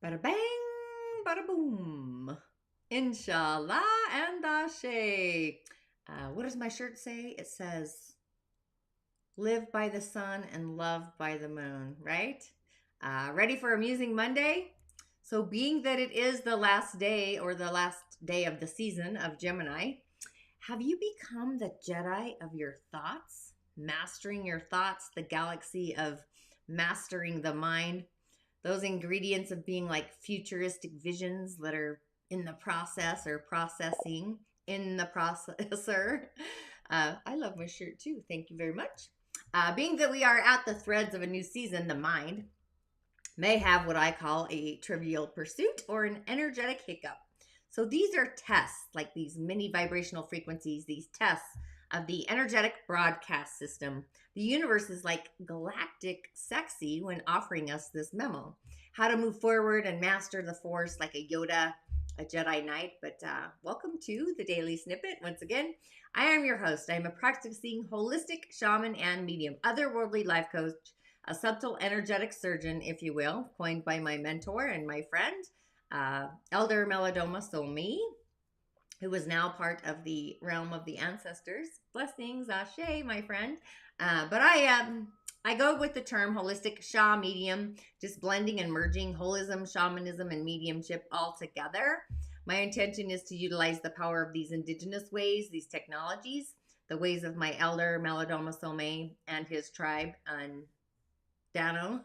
Bada bang, bada boom. InShalla and Ashe. What does my shirt say? It says, live by the sun and love by the moon, right? Ready for Amusing Monday? So, being that it is the last day or the last day of the season of Gemini, have you become the Jedi of your thoughts? Mastering your thoughts, the galaxy of mastering the mind, those ingredients of being like futuristic visions that are in the process or processing in the processor. I love my shirt too. Thank you very much. Being that we are at the threads of a new season, the mind may have what I call a trivial pursuit or an energetic hiccup. So these are tests, like these mini vibrational frequencies, these tests of the energetic broadcast system. The universe is like galactic sexy when offering us this memo. How to move forward and master the force like a Yoda, a Jedi Knight. But welcome to the Daily Snippet. Once again, I am your host. I am a practicing holistic shaman and medium, otherworldly life coach, a subtle energetic surgeon, if you will, coined by my mentor and my friend, Elder Melodoma Somi, who is now part of the realm of the ancestors. Blessings, Ashe, my friend. But I go with the term holistic Sha medium, just blending and merging holism, shamanism, and mediumship all together. My intention is to utilize the power of these indigenous ways, these technologies, the ways of my elder Melodoma Some and his tribe on Dano.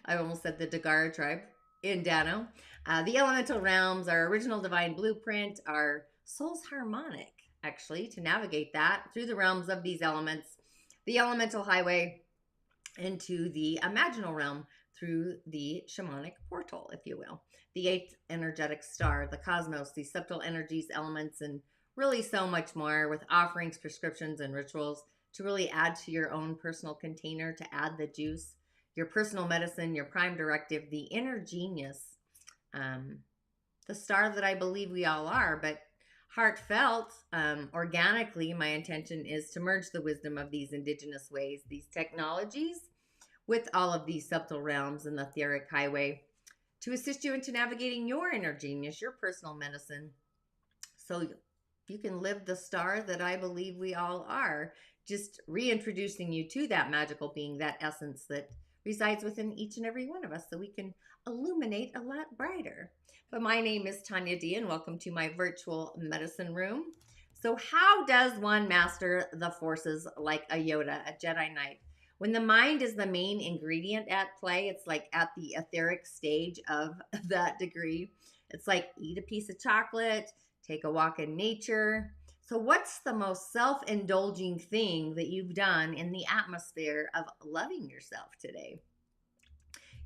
I almost said the Dagara tribe in Dano. The elemental realms, our original divine blueprint, our soul's harmonic, actually, to navigate that through the realms of these elements, the elemental highway into the imaginal realm through the shamanic portal, if you will. The eighth energetic star, the cosmos, these subtle energies, elements, and really so much more with offerings, prescriptions, and rituals to really add to your own personal container, to add the juice, your personal medicine, your prime directive, the inner genius, the star that I believe we all are, but heartfelt, organically, my intention is to merge the wisdom of these indigenous ways, these technologies, with all of these subtle realms and the etheric highway to assist you into navigating your inner genius, your personal medicine, so you can live the star that I believe we all are. Just reintroducing you to that magical being, that essence that resides within each and every one of us so we can illuminate a lot brighter. But my name is Tanya D, and welcome to my virtual medicine room. So how does one master the forces like a Yoda, a Jedi Knight? When the mind is the main ingredient at play, it's like at the etheric stage of that degree. It's like eat a piece of chocolate, take a walk in nature. So what's the most self-indulging thing that you've done in the atmosphere of loving yourself today?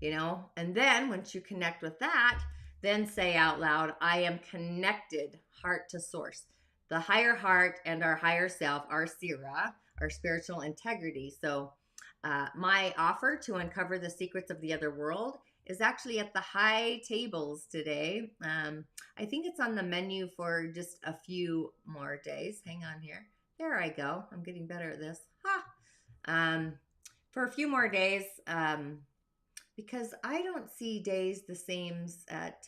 And then once you connect with that, then say out loud, I am connected heart to source. The higher heart and our higher self, our Sira, our spiritual integrity. So my offer to uncover the secrets of the other world is actually at the high tables today. I think it's on the menu for just a few more days. Hang on here. There I go. I'm getting better at this. For a few more days, because I don't see days the same at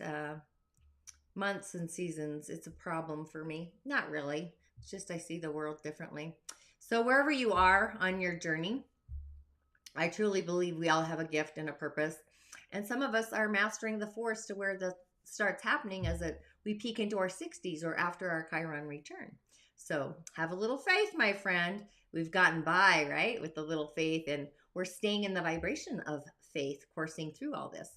months and seasons. It's a problem for me. Not really. It's just I see the world differently. So wherever you are on your journey, I truly believe we all have a gift and a purpose. And some of us are mastering the force to where the starts happening as we peak into our 60s or after our Chiron return. So have a little faith, my friend. We've gotten by, right, with the little faith, and we're staying in the vibration of faith, coursing through all this.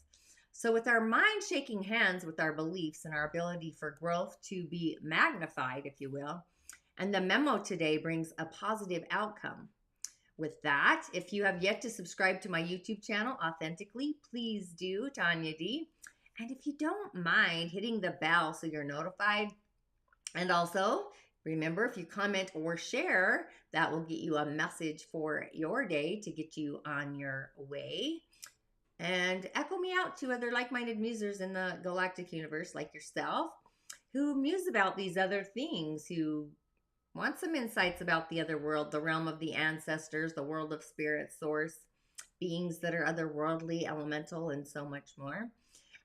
So with our mind shaking hands with our beliefs and our ability for growth to be magnified, if you will, and the memo today brings a positive outcome. With that, if you have yet to subscribe to my YouTube channel authentically, please do, Tanya D. And if you don't mind hitting the bell so you're notified. And also, remember, if you comment or share, that will get you a message for your day to get you on your way. And echo me out to other like-minded musers in the galactic universe like yourself who muse about these other things, who want some insights about the other world, the realm of the ancestors, the world of spirit, source, beings that are otherworldly, elemental, and so much more.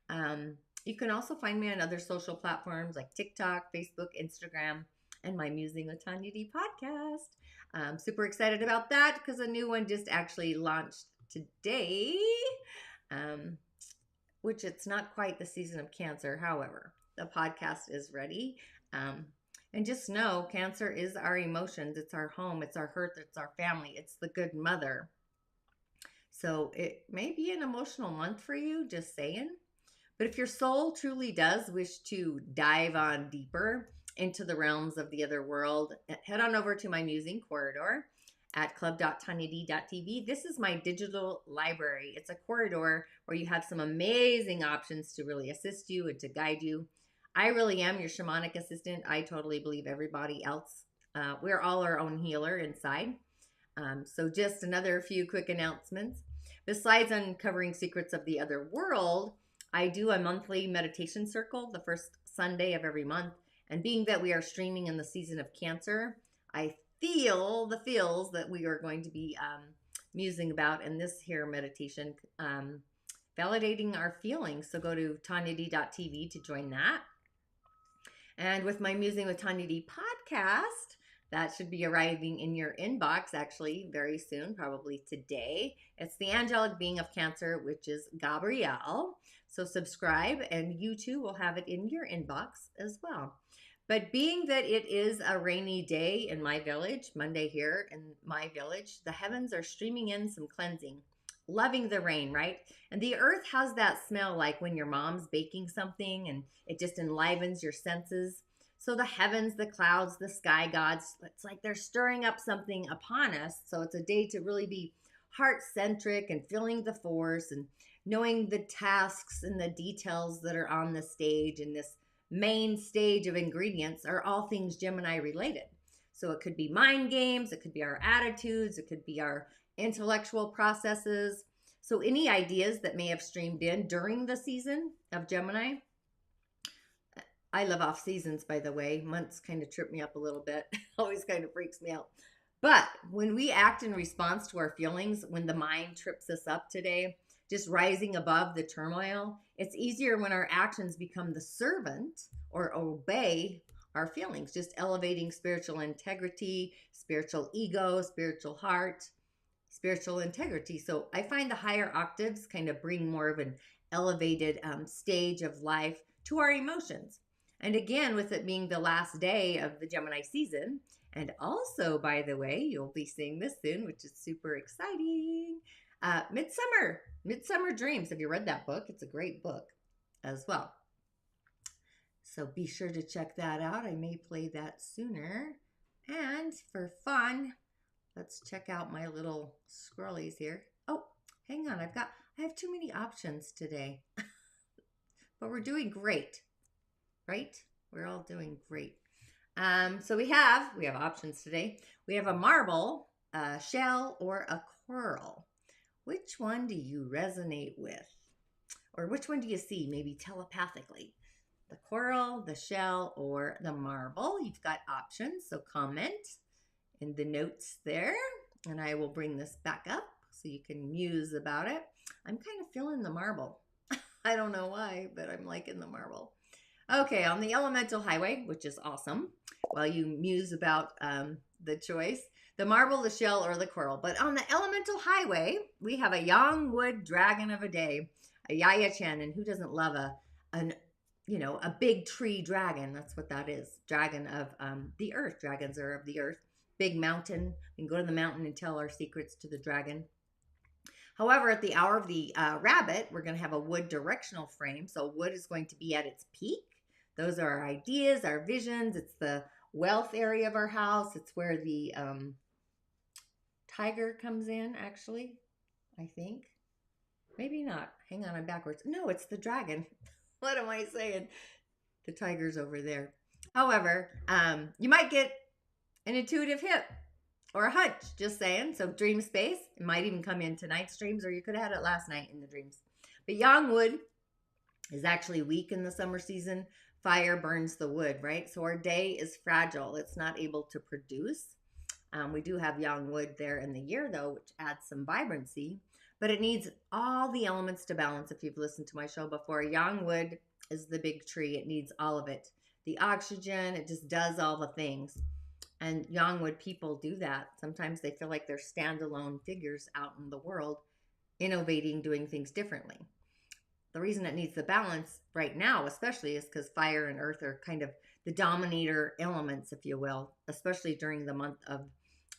You can also find me on other social platforms like TikTok, Facebook, Instagram, and my Musing with Tanya D podcast. I'm super excited about that because a new one just actually launched today, which it's not quite the season of Cancer. However, the podcast is ready. And just know Cancer is our emotions. It's our home. It's our hearth. It's our family. It's the good mother. So it may be an emotional month for you, just saying. But if your soul truly does wish to dive on deeper into the realms of the other world, head on over to my Musing Corridor at club.tanyad.tv. This is my digital library. It's a corridor where you have some amazing options to really assist you and to guide you. I really am your shamanic assistant. I totally believe everybody else. We're all our own healer inside. So just another few quick announcements. Besides uncovering secrets of the other world, I do a monthly meditation circle the first Sunday of every month. And being that we are streaming in the season of Cancer, I feel the feels that we are going to be musing about in this here meditation, validating our feelings. So go to tanyad.tv to join that. And with my Musing with Tanya D podcast, that should be arriving in your inbox actually very soon, probably today. It's the angelic being of Cancer, which is Gabrielle. So subscribe and you too will have it in your inbox as well. But being that it is a rainy day in my village, Monday here in my village, the heavens are streaming in some cleansing, loving the rain, right? And the earth has that smell like when your mom's baking something and it just enlivens your senses. So the heavens, the clouds, the sky gods, it's like they're stirring up something upon us. So it's a day to really be heart-centric and feeling the force and knowing the tasks and the details that are on the stage, and this main stage of ingredients are all things Gemini related. So it could be mind games, it could be our attitudes, it could be our intellectual processes. So any ideas that may have streamed in during the season of Gemini. I love off seasons, by the way. Months kind of trip me up a little bit. Always kind of freaks me out. But when we act in response to our feelings, when the mind trips us up today, just rising above the turmoil, it's easier when our actions become the servant or obey our feelings, just elevating spiritual integrity, spiritual ego, spiritual heart, spiritual integrity. So I find the higher octaves kind of bring more of an elevated stage of life to our emotions. And again, with it being the last day of the Gemini season, and also, by the way, you'll be seeing this soon, which is super exciting. Midsommar Dreams. Have you read that book? It's a great book as well. So be sure to check that out. I may play that sooner. And for fun, let's check out my little scrollies here. Oh, hang on. I have too many options today. But we're doing great, right? We're all doing great. So we have options today. We have a marble, a shell, or a coral. Which one do you resonate with? Or which one do you see, maybe telepathically? The coral, the shell, or the marble? You've got options, so comment in the notes there, and I will bring this back up so you can muse about it. I'm kind of feeling the marble. I don't know why, but I'm liking the marble. Okay, on the elemental highway, which is awesome, while you muse about the choice, the marble, the shell, or the coral. But on the elemental highway, we have a young wood dragon of a day, a Yaya Chen, and who doesn't love a big tree dragon? That's what that is. Dragon of the earth. Dragons are of the earth. Big mountain. We can go to the mountain and tell our secrets to the dragon. However, at the hour of the rabbit, we're going to have a wood directional frame. So wood is going to be at its peak. Those are our ideas, our visions. It's the wealth area of our house. It's where the tiger comes in, actually, I think. Maybe not. Hang on, I'm backwards. No, it's the dragon. What am I saying? The tiger's over there. However, you might get an intuitive hit or a hunch, just saying. So dream space. It might even come in tonight's dreams, or you could have had it last night in the dreams. But young wood is actually weak in the summer season. Fire burns the wood, right? So our day is fragile. It's not able to produce. We do have young wood there in the year, though, which adds some vibrancy. but it needs all the elements to balance. If you've listened to my show before, yang wood is the big tree. It needs all of it. The oxygen, it just does all the things. And yang wood people do that. Sometimes they feel like they're standalone figures out in the world, innovating, doing things differently. The reason it needs the balance right now, especially, is because fire and earth are kind of the dominator elements, if you will, especially during the month of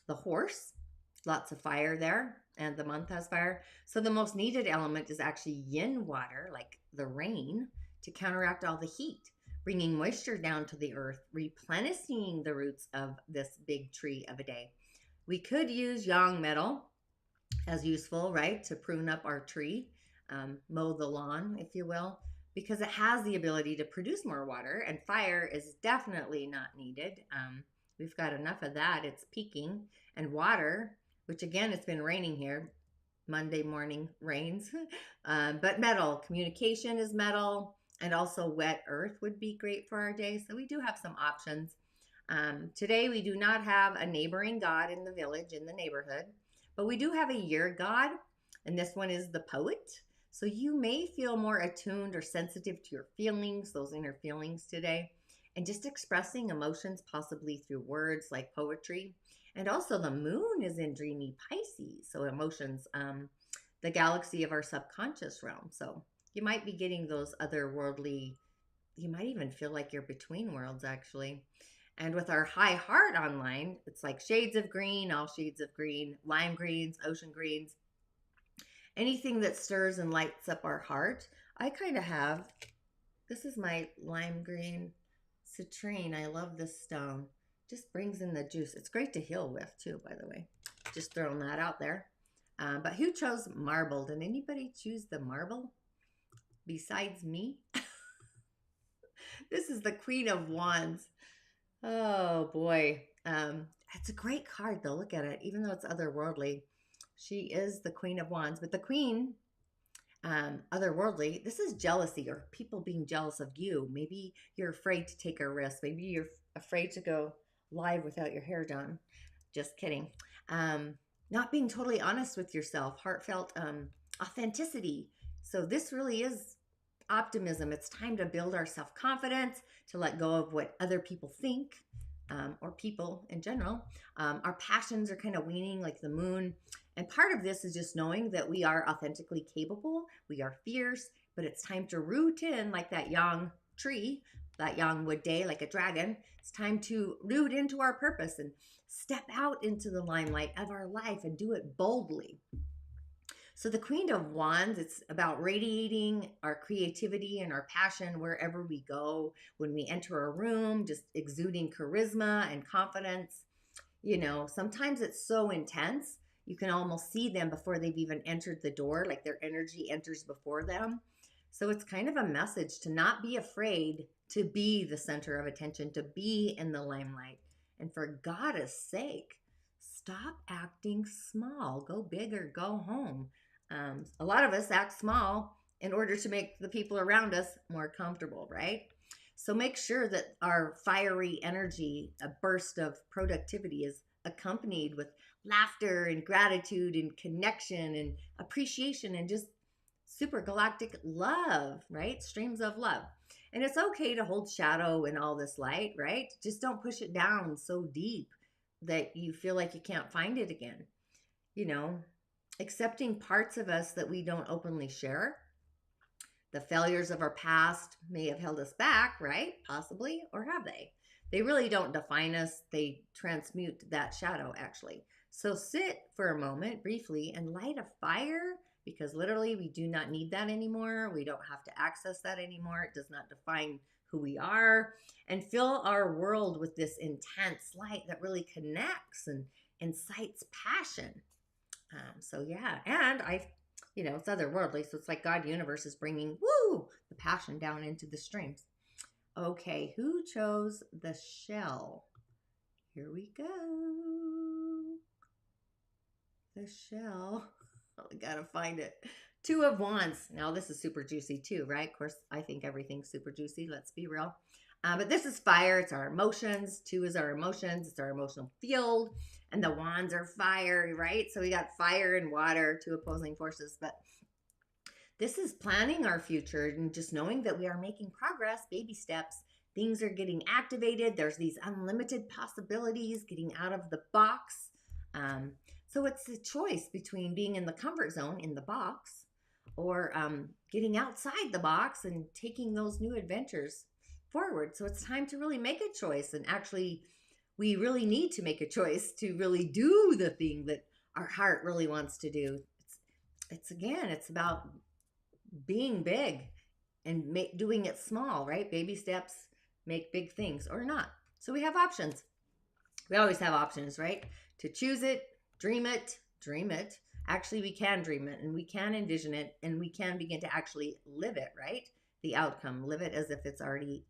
the horse. Lots of fire there, and the month has fire. So the most needed element is actually yin water, like the rain, to counteract all the heat, bringing moisture down to the earth, replenishing the roots of this big tree of a day. We could use yang metal as useful, right, to prune up our tree, mow the lawn, if you will, because it has the ability to produce more water, and fire is definitely not needed. We've got enough of that. It's peaking. And water, which again, it's been raining here. Monday morning rains. But metal, communication is metal, and also wet earth would be great for our day. So we do have some options. Today, we do not have a neighboring god in the village, in the neighborhood, but we do have a year god, and this one is the poet. So you may feel more attuned or sensitive to your feelings, those inner feelings today, and just expressing emotions possibly through words like poetry. And also the moon is in dreamy Pisces, so emotions, the galaxy of our subconscious realm. So you might be getting those otherworldly, you might even feel like you're between worlds, actually. And with our high heart online, it's like shades of green, all shades of green, lime greens, ocean greens, anything that stirs and lights up our heart. I kind of have, this is my lime green citrine. I love this stone. Just brings in the juice. It's great to heal with too, by the way. Just throwing that out there. But who chose marble? Did anybody choose the marble besides me? This is the Queen of Wands. Oh boy. It's a great card though. Look at it. Even though it's otherworldly, she is the Queen of Wands. But the Queen, otherworldly, this is jealousy or people being jealous of you. Maybe you're afraid to take a risk. Maybe you're afraid to go live without your hair done. Just kidding. Not being totally honest with yourself, heartfelt authenticity. So this really is optimism. It's time to build our self-confidence, to let go of what other people think, or people in general. Our passions are kind of waning like the moon. And part of this is just knowing that we are authentically capable. We are fierce, but it's time to root in like that yang tree, that yang wood day, like a dragon. It's time to root into our purpose and step out into the limelight of our life and do it boldly. So the Queen of Wands, it's about radiating our creativity and our passion wherever we go. When we enter a room, just exuding charisma and confidence. You know, sometimes it's so intense, you can almost see them before they've even entered the door, like their energy enters before them. So it's kind of a message to not be afraid to be the center of attention, to be in the limelight. And for God's sake, stop acting small. Go big or go home. A lot of us act small in order to make the people around us more comfortable, right? So make sure that our fiery energy, a burst of productivity, is accompanied with laughter and gratitude and connection and appreciation and just super galactic love, right? Streams of love. And it's okay to hold shadow in all this light, right? Just don't push it down so deep that you feel like you can't find it again. You know, accepting parts of us that we don't openly share. The failures of our past may have held us back, right? Possibly, or have they? They really don't define us. They transmute that shadow, actually. So sit for a moment, briefly, and light a fire, because literally we do not need that anymore. We don't have to access that anymore. It does not define who we are. And fill our world with this intense light that really connects and incites passion. So yeah, and it's otherworldly, so it's like God universe is bringing, the passion down into the streams. Okay, who chose the shell? Here we go. The shell. Oh, I gotta find it. Two of Wands. Now this is super juicy too, right? Of course, I think everything's super juicy. Let's be real. But this is fire. It's our emotions. 2 is our emotions. It's our emotional field. And the wands are fire, right? So we got fire and water, 2 opposing forces. But this is planning our future and just knowing that we are making progress, baby steps. Things are getting activated. There's these unlimited possibilities, getting out of the box. So it's a choice between being in the comfort zone in the box or getting outside the box and taking those new adventures forward. So it's time to really make a choice. And actually, we really need to make a choice to really do the thing that our heart really wants to do. It's about being big and doing it small, right? Baby steps make big things or not. So we have options. We always have options, right? To choose it, dream it, dream it. Actually, we can dream it and we can envision it and we can begin to actually live it, right? The outcome, live it as if it's already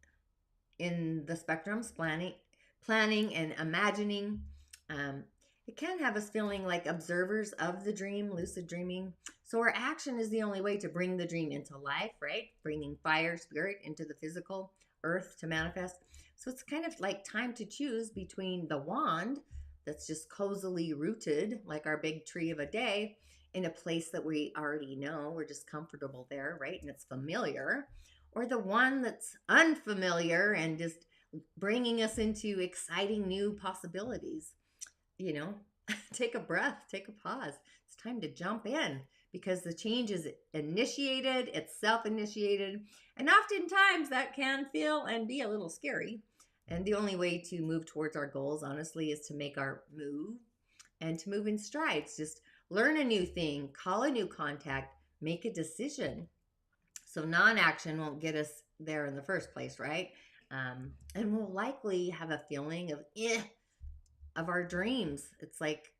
in the spectrums, planning and imagining. It can have us feeling like observers of the dream, lucid dreaming. So our action is the only way to bring the dream into life, right? Bringing fire, spirit into the physical earth to manifest. So it's kind of like time to choose between the wand that's just cozily rooted, like our big tree of a day, in a place that we already know. We're just comfortable there, right? And it's familiar. Or the one that's unfamiliar and just bringing us into exciting new possibilities. You know, take a breath, take a pause. It's time to jump in because the change is initiated, it's self-initiated, and oftentimes that can feel and be a little scary. And the only way to move towards our goals, honestly, is to make our move and to move in strides. Just learn a new thing, call a new contact, make a decision. So non-action won't get us there in the first place, right? And we'll likely have a feeling of our dreams. It's like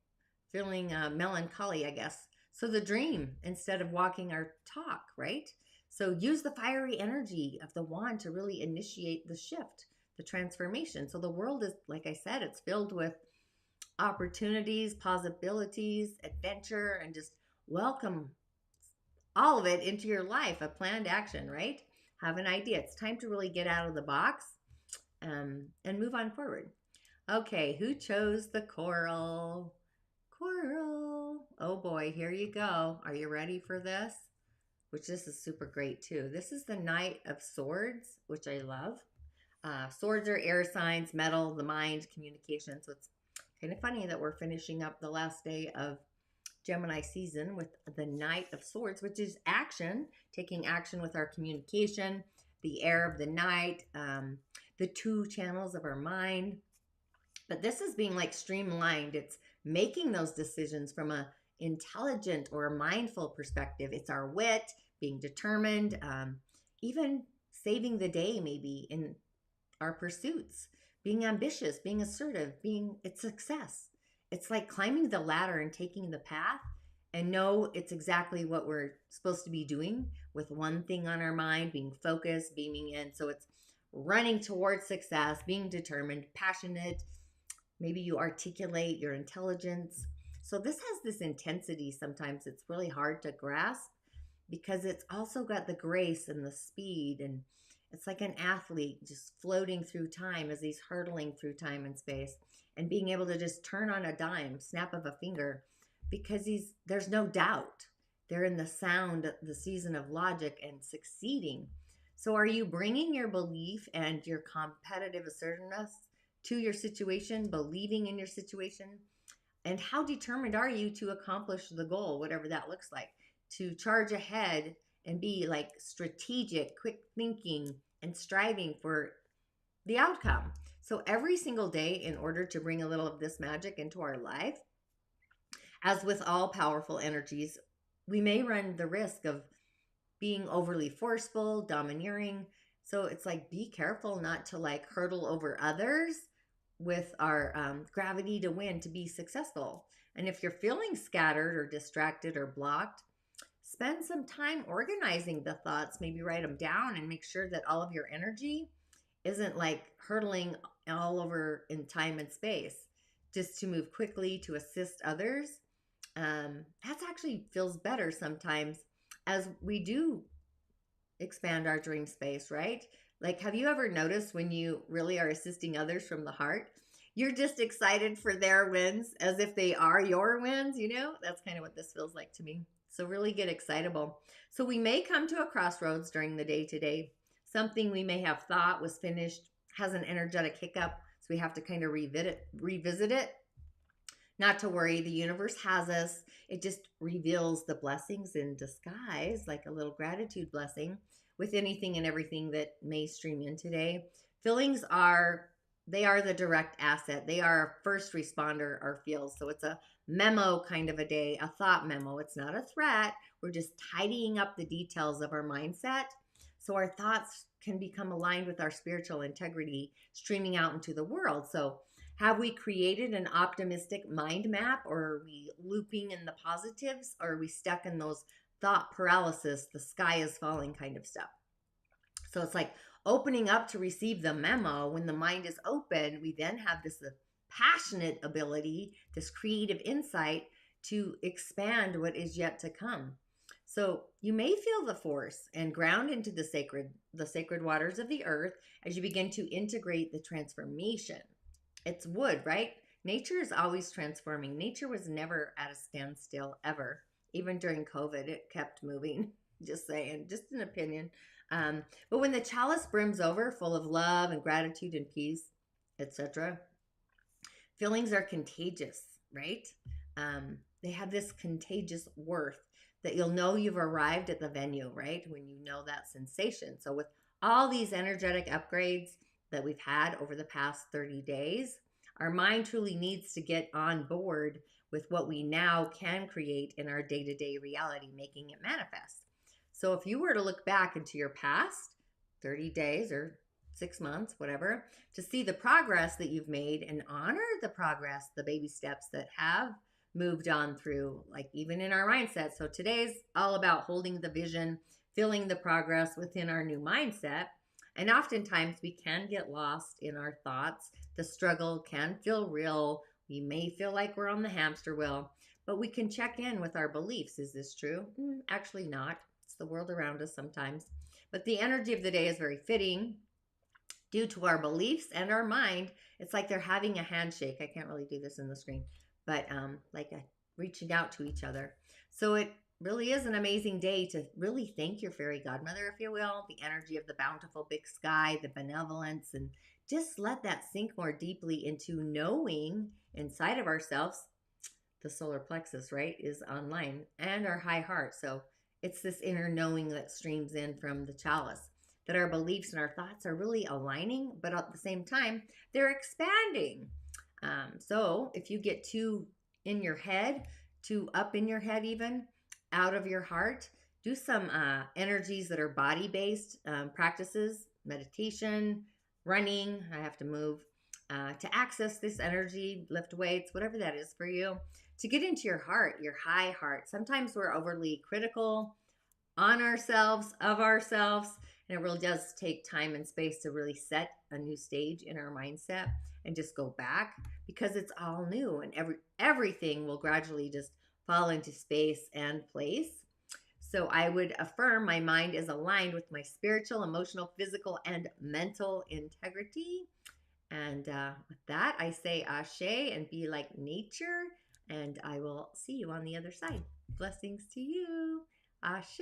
feeling melancholy, I guess. So the dream instead of walking our talk, right? So use the fiery energy of the wand to really initiate the shift, the transformation. So the world is, like I said, it's filled with opportunities, possibilities, adventure, and just welcome all of it into your life, a planned action, right? Have an idea. It's time to really get out of the box and move on forward. Okay, who chose the coral? Coral. Oh boy, here you go. Are you ready for this? Which this is super great too. This is the Knight of Swords, which I love. Swords are air signs, metal, the mind, communication. So it's kind of funny that we're finishing up the last day of Gemini season with the Knight of Swords, which is action, taking action with our communication, the air of the night, the 2 channels of our mind. But this is being like streamlined. It's making those decisions from a intelligent or mindful perspective. It's our wit, being determined, even saving the day maybe in our pursuits, being ambitious, being assertive, it's success. It's like climbing the ladder and taking the path and know it's exactly what we're supposed to be doing with one thing on our mind, being focused, beaming in. So it's running towards success, being determined, passionate. Maybe you articulate your intelligence. So this has this intensity. Sometimes it's really hard to grasp because it's also got the grace and the speed, and it's like an athlete just floating through time as he's hurtling through time and space and being able to just turn on a dime, snap of a finger, because there's no doubt. They're in the season of logic and succeeding. So are you bringing your belief and your competitive assertiveness to your situation, believing in your situation? And how determined are you to accomplish the goal, whatever that looks like, to charge ahead and be like strategic, quick thinking, and striving for the outcome? So every single day, in order to bring a little of this magic into our life, as with all powerful energies, we may run the risk of being overly forceful, domineering. So it's like, be careful not to like hurdle over others with our gravity to win, to be successful. And if you're feeling scattered or distracted or blocked, spend some time organizing the thoughts, maybe write them down and make sure that all of your energy isn't like hurtling all over in time and space, just to move quickly to assist others. That actually feels better sometimes as we do expand our dream space, right? Like, have you ever noticed when you really are assisting others from the heart, you're just excited for their wins as if they are your wins, you know? That's kind of what this feels like to me. So really get excitable. So we may come to a crossroads during the day today. Something we may have thought was finished has an energetic hiccup, so we have to kind of revisit it. Not to worry, the universe has us. It just reveals the blessings in disguise, like a little gratitude blessing with anything and everything that may stream in today. Feelings are they are the direct asset. They are a first responder, our feels. So it's a memo kind of a day, a thought memo. It's not a threat. We're just tidying up the details of our mindset so our thoughts can become aligned with our spiritual integrity streaming out into the world. So have we created an optimistic mind map, or are we looping in the positives, or are we stuck in those thought paralysis, the sky is falling kind of stuff? So it's like opening up to receive the memo. When the mind is open, we then have this passionate ability, this creative insight to expand what is yet to come. So you may feel the force and ground into the sacred waters of the earth as you begin to integrate the transformation. It's wood, right? Nature is always transforming. Nature was never at a standstill ever. Even during COVID, it kept moving. Just saying, just an opinion. But when the chalice brims over, full of love and gratitude and peace, etc., feelings are contagious, right? They have this contagious worth that you'll know you've arrived at the venue, right? When you know that sensation. So with all these energetic upgrades that we've had over the past 30 days, our mind truly needs to get on board with what we now can create in our day-to-day reality, making it manifest. So if you were to look back into your past 30 days or 6 months, whatever, to see the progress that you've made and honor the progress, the baby steps that have moved on through, like even in our mindset. So today's all about holding the vision, feeling the progress within our new mindset. And oftentimes we can get lost in our thoughts. The struggle can feel real. We may feel like we're on the hamster wheel, but we can check in with our beliefs. Is this true? Actually not. It's the world around us sometimes. But the energy of the day is very fitting due to our beliefs and our mind. It's like they're having a handshake. I can't really do this in the screen, but like reaching out to each other. So it really is an amazing day to really thank your fairy godmother, if you will, the energy of the bountiful big sky, the benevolence, and just let that sink more deeply into knowing inside of ourselves. The solar plexus, right, is online, and our high heart. So it's this inner knowing that streams in from the chalice, that our beliefs and our thoughts are really aligning, but at the same time, they're expanding. So if you get too in your head, too up in your head, even out of your heart, do some energies that are body-based practices, meditation, running. I have to move to access this energy, lift weights, whatever that is for you, to get into your heart, your high heart. Sometimes we're overly critical on ourselves, of ourselves, and it really does take time and space to really set a new stage in our mindset and just go back, because it's all new and everything will gradually just fall into space and place. So I would affirm my mind is aligned with my spiritual, emotional, physical, and mental integrity. And with that, I say Ashe and be like nature. And I will see you on the other side. Blessings to you. Ashe.